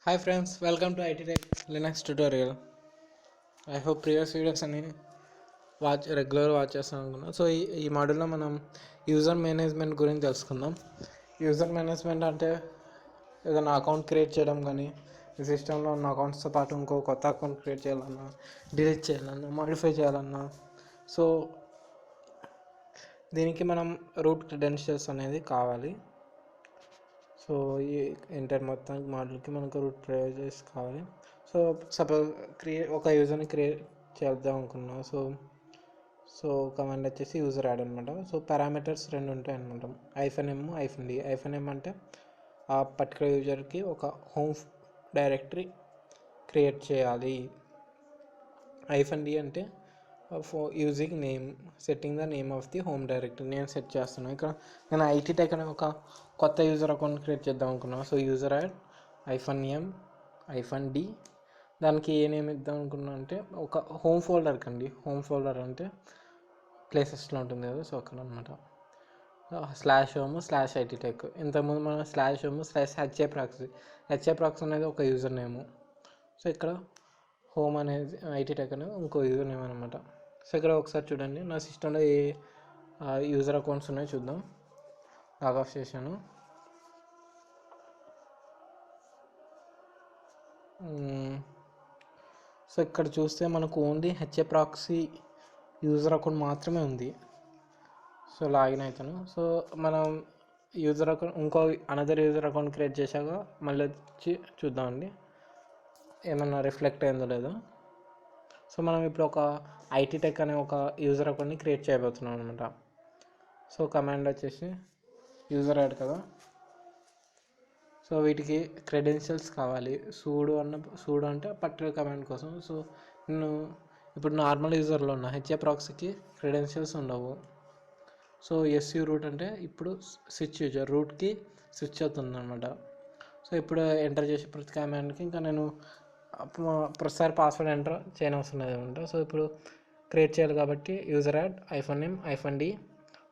Hi friends, welcome to IT Tech Linux tutorial. I hope previous videos అని regular watch చేస్తాను అనుకున్నాను. So ఈ మోడల్లో మనం యూజర్ మేనేజ్మెంట్ గురించి తెలుసుకుందాం. యూజర్ మేనేజ్మెంట్ అంటే ఏదైనా అకౌంట్ క్రియేట్ చేయడం కానీ, ఈ సిస్టంలో ఉన్న అకౌంట్స్తో పాటు ఇంకో కొత్త అకౌంట్ క్రియేట్ చేయాలన్నా, డిలీట్ చేయాలన్నా, మాడిఫై చేయాలన్నా, సో దీనికి మనం రూట్ క్రెడెన్షియల్స్ అనేది కావాలి. సో ఈ ఎంటర్ మొత్తం మోడల్కి మనకు రూట్ క్రెడెన్షియల్స్ కావాలి. సో సపోజ్ ఒక యూజర్ని క్రియేట్ చేద్దాం అనుకున్నాం. సో కమాండ్ వచ్చేసి యూజర్ యాడ్ అనమాట. సో పారామీటర్స్ రెండు ఉంటాయి అనమాట, -m, -d. -m అంటే ఆ పర్టికులర్ యూజర్కి ఒక హోమ్ డైరెక్టరీ క్రియేట్ చేయాలి. -d అంటే using name, setting the name of the home directory. నేను సెట్ చేస్తున్నాను. ఇక్కడ నేను IT Tech అనే ఒక కొత్త యూజర్ అకౌంట్ క్రియేట్ చేద్దాం అనుకున్నాను. So user add -m -d. దానికి ఏ నేమ్ ఇద్దాం అనుకున్నా అంటే ఒక హోమ్ ఫోల్డర్ కండి. హోమ్ ఫోల్డర్ అంటే ప్లేసెస్లో ఉంటుంది కదా, సో అక్కడ అనమాట. /home/IT Tech. ఇంతకుముందు మనం /home/HAProxy అనేది ఒక యూజర్ నేము. సో ఇక్కడ హోమ్ అనేది IT Tech అనేది ఇంకో యూజర్ నేమ్ అనమాట. సో ఇక్కడ ఒకసారి చూడండి, నా సిస్టంలో ఏ యూజర్ అకౌంట్స్ ఉన్నాయో చూద్దాం. లాగ్ ఆఫ్ చేశాను. సో ఇక్కడ చూస్తే మనకు ఓన్లీ HAProxy యూజర్ అకౌంట్ మాత్రమే ఉంది. సో లాగిన్ అవుతాను. సో మనం user account another user account create చేశాక మళ్ళీ వచ్చి చూద్దామండి ఏమన్నా రిఫ్లెక్ట్ అయిందో లేదో. సో మనం ఇప్పుడు ఒక IT Tech అనే ఒక యూజర్ అకౌంట్ని క్రియేట్ చేయబోతున్నాం అనమాట. సో కమాండ్ వచ్చేసి యూజర్ యాడ్ కదా. సో వీటికి క్రెడెన్షియల్స్ కావాలి. సూడో అంటే పర్టికులర్ కమాండ్ కోసం. సో నేను ఇప్పుడు నార్మల్ యూజర్లో ఉన్న HAProxyకి క్రెడెన్షియల్స్ ఉండవు. సో SU రూట్ అంటే ఇప్పుడు స్విచ్ యూజర్ రూట్కి స్విచ్ అవుతుంది అనమాట. సో ఇప్పుడు ఎంటర్ చేసే ప్రతి కమాండ్కి ఇంకా నేను ప్రతిసారి పాస్వర్డ్ ఎంటర్ చేయనవసరం లేదనమాట. సో ఇప్పుడు క్రియేట్ చేయాలి కాబట్టి user add -m -d.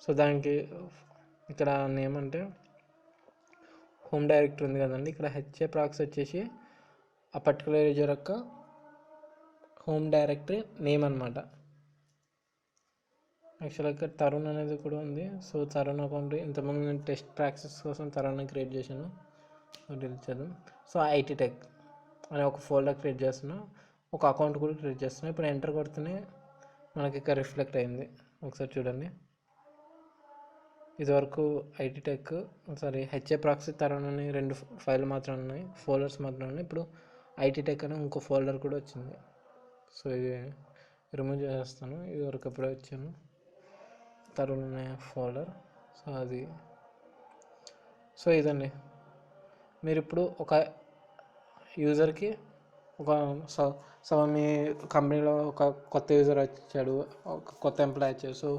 So దానికి ఇక్కడ నేమ్ అంటే హోమ్ డైరెక్టరీ ఉంది కదండి, ఇక్కడ HAProxy వచ్చేసి ఆ పర్టికులర్ యూజర్ యొక్క హోమ్ డైరెక్టరీ నేమ్ అనమాట. యాక్చువల్గా ఇక్కడ తరుణ్ అనేది కూడా ఉంది. సో తరుణ్ అకౌంట్ ఇంతకుముందు నేను టెస్ట్ ప్రాక్టీస్ కోసం తరుణ్ క్రియేట్ చేశాను. డిలీట్ చేద్దాం. సో IT Tech అనే ఒక ఫోల్డర్ క్రియేట్ చేస్తున్నా, ఒక అకౌంట్ కూడా క్రియేట్ చేస్తున్నా. ఇప్పుడు ఎంటర్ కొడుతూనే మనకి ఇక్కడ రిఫ్లెక్ట్ అయింది. ఒకసారి చూడండి. ఇదివరకు IT Tech HAProxy తరుణ్ అని 2 ఫైల్ మాత్రం ఉన్నాయి, ఫోల్డర్స్ మాత్రం ఉన్నాయి. ఇప్పుడు IT Tech అని ఇంకో ఫోల్డర్ కూడా వచ్చింది. సో ఇది రిమూవ్ చేసేస్తాను. ఇదివరకు ఎప్పుడో వచ్చాను తరుణ్ అనే ఫోల్డర్. సో అది సో ఇదండి. మీరు ఇప్పుడు ఒక యూజర్కి మీ కంపెనీలో ఒక కొత్త యూజర్ వచ్చాడు, ఒక కొత్త ఎంప్లాయ్ వచ్చాడు. సో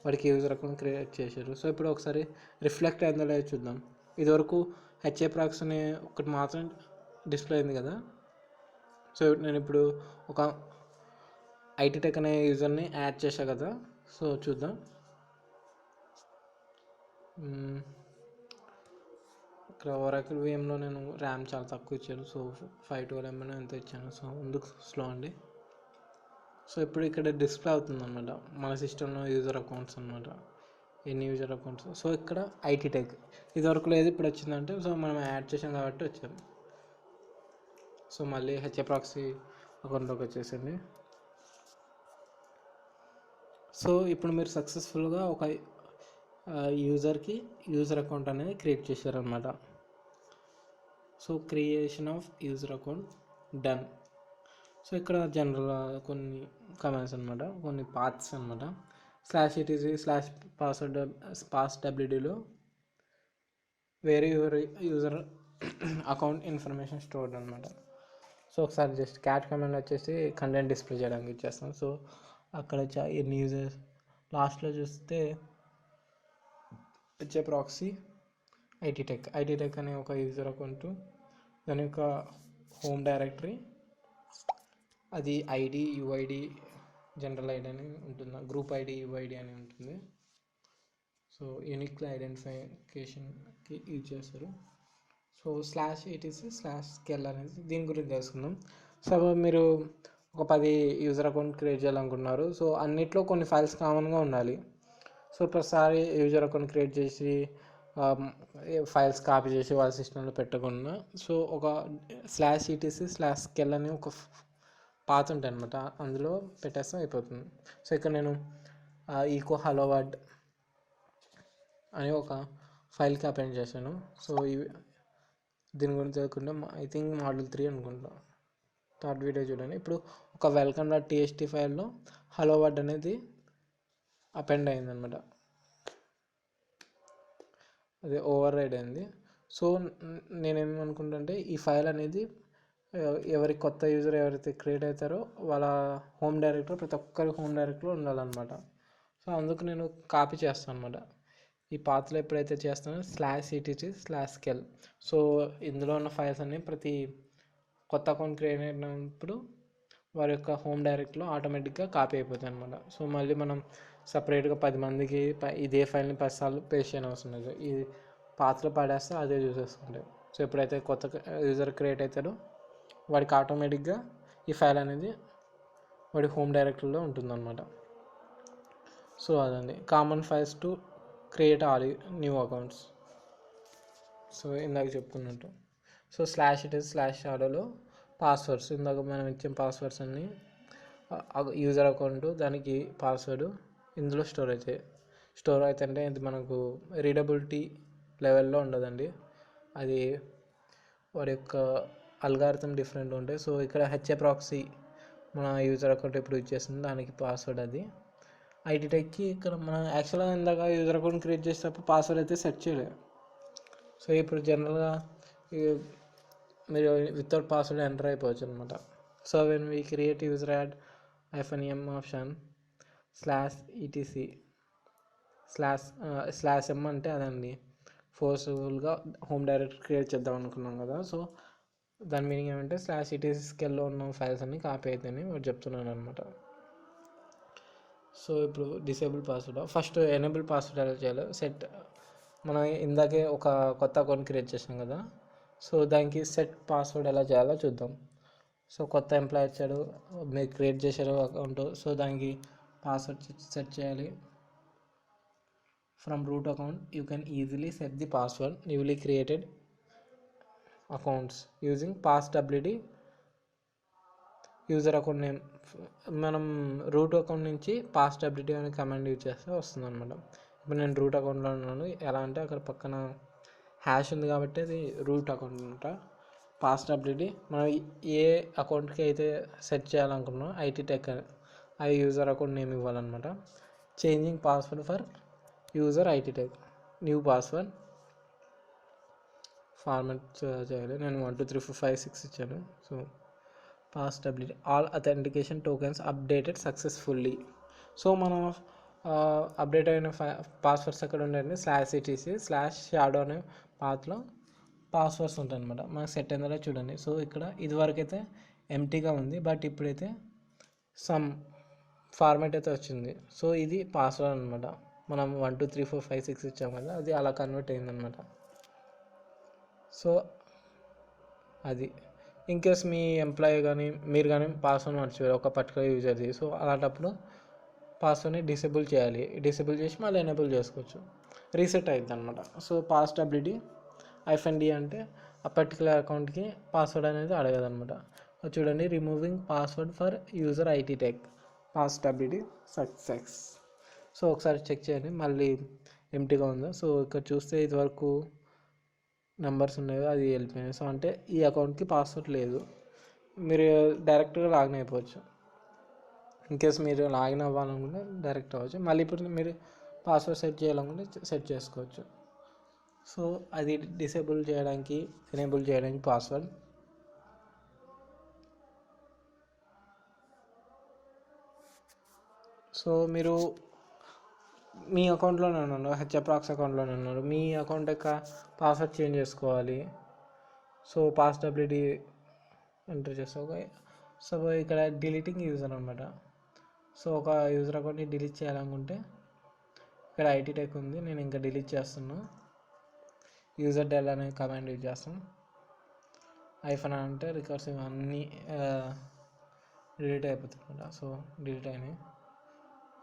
వాడికి యూజర్ అకౌంట్ క్రియేట్ చేశారు. సో ఇప్పుడు ఒకసారి రిఫ్లెక్ట్ అయిందో లేదో చూద్దాం. ఇదివరకు HAProxy అనే ఒకటి మాత్రం డిస్ప్లే అయింది కదా. సో నేను ఇప్పుడు ఒక IT Tech అనే యూజర్ని యాడ్ చేశా కదా. సో చూద్దాం. ఇక్కడ Oracle VMలో నేను ర్యామ్ చాలా తక్కువ ఇచ్చాను. సో 512 MB ఎంత ఇచ్చాను. సో ముందుకు స్లో అండి. సో ఇప్పుడు ఇక్కడ డిస్ప్లే అవుతుంది అనమాట మన సిస్టంలో యూజర్ అకౌంట్స్ అనమాట, ఎన్ని యూజర్ అకౌంట్స్. సో ఇక్కడ IT Tech ఇదివరకు లేదు, ఇప్పుడు వచ్చిందంటే సో మనం యాడ్ చేసాం కాబట్టి వచ్చాము. సో మళ్ళీ HAProxy అకౌంట్లోకి వచ్చేసింది. సో ఇప్పుడు మీరు సక్సెస్ఫుల్గా ఒక యూజర్కి యూజర్ అకౌంట్ అనేది క్రియేట్ చేశారనమాట. So creation of user account done. So ఇక్కడ జనరల్ కొన్ని కమాండ్స్ అనమాట, కొన్ని పాత్స్ అనమాట. /etc/passwdలో వేరే యూజర్ అకౌంట్ ఇన్ఫర్మేషన్ స్టోర్డ్ అనమాట. సో ఒకసారి జస్ట్ క్యాట్ కమాండ్ వచ్చేసి కంటెంట్ డిస్ప్లే చేయడానికి ఇచ్చేస్తాం. సో అక్కడ ఎన్ని యూజర్స్ లాస్ట్లో చూస్తే HAProxy IT Tech అనే ఒక యూజర్ అకౌంట్, దాని యొక్క హోమ్ డైరెక్టరీ, అది ID UID జనరల్ ID అని ఉంటుంది, గ్రూప్ ID UID అని ఉంటుంది. సో యూనిక్ ఐడెంటిఫికేషన్కి యూజ్ చేస్తారు. సో సో /etc/kel అనేది దీని గురించి తెలుసుకుందాం. సో మీరు ఒక 10 యూజర్ అకౌంట్ క్రియేట్ చేయాలనుకుంటున్నారు. సో అన్నిట్లో కొన్ని ఫైల్స్ కామన్గా ఉండాలి. సో ప్రతిసారి యూజర్ అకౌంట్ క్రియేట్ చేసి ఫైల్స్ కాపీ చేసి వాళ్ళ సిస్టంలో పెట్టకుండా సో ఒక /etc/kel అని ఒక పాత్ ఉంటాయి అనమాట, అందులో పెట్టేస్తే అయిపోతుంది. సో ఇక్కడ నేను ఈకో హలో వర్డ్ అని ఒక ఫైల్కి అపెండ్ చేశాను. సో దీని గురించి తెలుసుకుంటే ఐ థింక్ Module 3 అనుకుంటా, థర్డ్ వీడియో చూడండి. ఇప్పుడు ఒక welcome.txt ఫైల్లో హలో వర్డ్ అనేది అపెండ్ అయిందనమాట, అది ఓవర్ రైడ్ అయింది. సో నేనేమనుకుంటుంటే ఈ ఫైల్ అనేది ఎవరి కొత్త యూజర్ ఎవరైతే క్రియేట్ అవుతారో వాళ్ళ హోమ్ డైరెక్టరీ ప్రతి ఒక్కరి హోమ్ డైరెక్టరీలో ఉండాలన్నమాట. సో అందుకు నేను కాపీ చేస్తాను అనమాట. ఈ పాత్రలో ఎప్పుడైతే చేస్తానో /etc/kel. సో ఇందులో ఉన్న ఫైల్స్ అన్నీ ప్రతి కొత్త అకౌంట్ క్రియేట్ అయినప్పుడు వారి యొక్క హోమ్ డైరెక్టరీలో ఆటోమేటిక్గా కాపీ అయిపోతాయి అనమాట. సో మళ్ళీ మనం సపరేట్గా 10 మందికి ఇదే ఫైల్ని 10 సార్లు పేస్ట్ చేయని అవసరం లేదు. ఈ పాత్రలో పడేస్తే అదే చూసేసుకుంటాయి. సో ఎప్పుడైతే కొత్త యూజర్ క్రియేట్ అవుతాడో వాడికి ఆటోమేటిక్గా ఈ ఫైల్ అనేది వాడి హోమ్ డైరెక్టరీలో ఉంటుందన్నమాట. సో అదండి common files to create all new accounts. So ఇందాక చెప్పుకున్నట్టు సో /etc/shadow పాస్వర్డ్స్, ఇందాక మనం ఇచ్చిన పాస్వర్డ్స్ అన్నీ యూజర్ అకౌంట్ దానికి పాస్వర్డ్ ఇందులో స్టోర్ అయితే అంటే ఇది మనకు రీడబిలిటీ లెవెల్లో ఉండదండి, అది వాడి యొక్క అల్గారిథం డిఫరెంట్ ఉంటాయి. సో ఇక్కడ HAProxy మన యూజర్ అకౌంట్ ఎప్పుడు యూజ్ చేస్తుంది దానికి పాస్వర్డ్ అది. IT Techకి ఇక్కడ మనం యాక్చువల్గా ఇందాక యూజర్ అకౌంట్ క్రియేట్ చేసేటప్పుడు పాస్వర్డ్ అయితే సెట్ చేయలేదు. సో ఇప్పుడు జనరల్గా మీరు వితౌట్ పాస్వర్డ్ ఎంటర్ అయిపోవచ్చు అనమాట. So when we create user add -m option /etc/m అంటే అదండి ఫోర్స్ఫుల్గా హోమ్ డైరెక్టరీ క్రియేట్ చేద్దాం అనుకున్నాం కదా. సో దాని మీనింగ్ ఏమంటే /etc/kelలో ఉన్న ఫైల్స్ అన్నీ కాపీ అవుతాయని వాడు చెప్తున్నాను అనమాట. సో ఇప్పుడు disable password, first enable password ఎలా చేయాలో సెట్, మనం ఇందాకే ఒక కొత్త అకౌంట్ క్రియేట్ చేసాం కదా. సో దానికి సెట్ పాస్వర్డ్ ఎలా చేయాలో చూద్దాం. సో కొత్త ఎంప్లాయీ వచ్చాడు, మీరు క్రియేట్ చేశారు అకౌంట్, సో దానికి పాస్వర్డ్ సెట్ చేయాలి. From root account you can easily set the password newly created accounts using passwd user account name. మనం రూట్ అకౌంట్ నుంచి passwd అనే కమాండ్ యూజ్ చేస్తే వస్తుంది అనమాట. ఇప్పుడు నేను రూట్ అకౌంట్లో ఉన్నాను, ఎలా అంటే అక్కడ పక్కన హ్యాష్ ఉంది కాబట్టి అది రూట్ అకౌంట్ అనమాట. passwd మనం ఏ అకౌంట్కి అయితే సెట్ చేయాలనుకున్నామో IT Tech ఆ యూజర్ అకౌంట్ నేమ్ ఇవ్వాలన్నమాట. Changing password for user IT Tech new password format చేయాలి. నేను 1 2 3 4 5 6 ఇచ్చాను. So passwd all authentication tokens updated successfully. So మనం అప్డేట్ అయిన పాస్వర్డ్స్ ఎక్కడ ఉండండి /etc/shadow అనే పాత్రలో పాస్వర్డ్స్ ఉంటాయి అనమాట. మనకు సెట్ అయిందో చూడండి. సో ఇక్కడ ఇదివరకు అయితే ఎంటీగా ఉంది, బట్ ఇప్పుడైతే సమ్ ఫార్మాట్ అయితే వచ్చింది. సో ఇది పాస్వర్డ్ అనమాట. మనం 1 2 3 4 5 6 ఇచ్చాం కదా, అది అలా కన్వర్ట్ అయిందనమాట. సో అది ఇన్కేస్ మీ ఎంప్లాయీ కానీ మీరు కానీ పాస్వర్డ్ మర్చిపోయారు ఒక పర్టికులర్ యూజర్ది, సో అలాంటప్పుడు పాస్వర్డ్ని డిసేబుల్ చేయాలి. డిసేబుల్ చేసి మళ్ళీ ఎనేబుల్ చేసుకోవచ్చు, రీసెట్ అవుతుంది అనమాట. సో passwd -d అంటే ఆ పర్టికులర్ అకౌంట్కి పాస్వర్డ్ అనేది అడగదనమాట. చూడండి, removing password for user IT Tech passwd success. So ఒకసారి చెక్ చేయండి మళ్ళీ ఎంటీగా ఉందా. సో ఇక్కడ చూస్తే ఇదివరకు నెంబర్స్ ఉన్నాయి, అది వెళ్ళిపోయినాయి. సో అంటే ఈ అకౌంట్కి పాస్వర్డ్ లేదు, మీరు డైరెక్ట్గా లాగిన్ అయిపోవచ్చు. ఇన్కేస్ మీరు లాగిన్ అవ్వాలనుకుంటే డైరెక్ట్ అవ్వచ్చు, మళ్ళీ ఇప్పుడు మీరు పాస్వర్డ్ సెట్ చేయాలనుకుంటే సెట్ చేసుకోవచ్చు. సో అది డిసేబుల్ చేయడానికి ఎనేబుల్ చేయడానికి పాస్వర్డ్. సో మీరు మీ అకౌంట్లోనే ఉన్నారు, HAProxy అకౌంట్లోనే ఉన్నారు, మీ అకౌంట్ యొక్క పాస్వర్డ్ చేంజ్ చేసుకోవాలి. సో passwd ఎంటర్ చేస్తావు. సో ఇక్కడ డిలీటింగ్ యూజర్ అనమాట. సో ఒక యూజర్ అకౌంట్ని డిలీట్ చేయాలనుకుంటే ఇక్కడ IT Tech ఉంది, నేను ఇంకా డిలీట్ చేస్తున్నా. యూజర్ డెల్ అనే కమాండ్ యూజ్ చేస్తాం. ఐఫోన్ అంటే రికర్సివ్ అన్నీ డిలీట్ అయిపోతుంది అనమాట. సో డిలీట్ అయినాయి.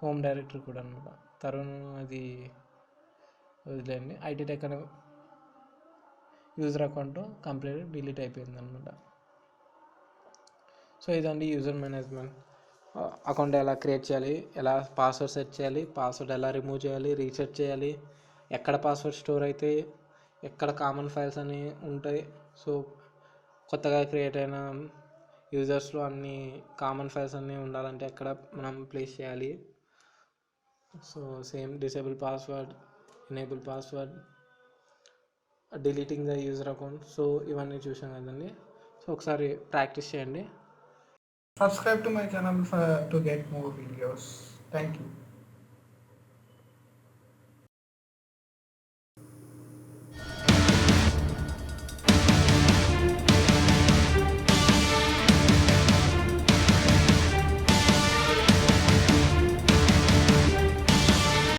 హోమ్ డైరెక్టరీ కూడా అనమాట. తరుణ్ అది వదిలేయండి. ఐటీ టెక్ అనే యూజర్ అకౌంట్ కంప్లీట్ డిలీట్ అయిపోయింది అనమాట. సో ఇదండి యూజర్ మేనేజ్మెంట్. అకౌంట్ ఎలా క్రియేట్ చేయాలి, ఎలా పాస్వర్డ్ సెట్ చేయాలి, పాస్వర్డ్ ఎలా రిమూవ్ చేయాలి, రీసెట్ చేయాలి, ఎక్కడ పాస్వర్డ్ స్టోర్ అయితే, ఎక్కడ కామన్ ఫైల్స్ అని ఉంటాయి. సో కొత్తగా క్రియేట్ అయిన యూజర్స్లో అన్ని కామన్ ఫైల్స్ అన్నీ ఉండాలంటే ఎక్కడ మనం ప్లేస్ చేయాలి. So same disable password, enable password, deleting the user account. So ఇవన్నీ చూసాం కదండి. సో ఒకసారి ప్రాక్టీస్ చేయండి. Subscribe to my channel to get more videos. Thank you.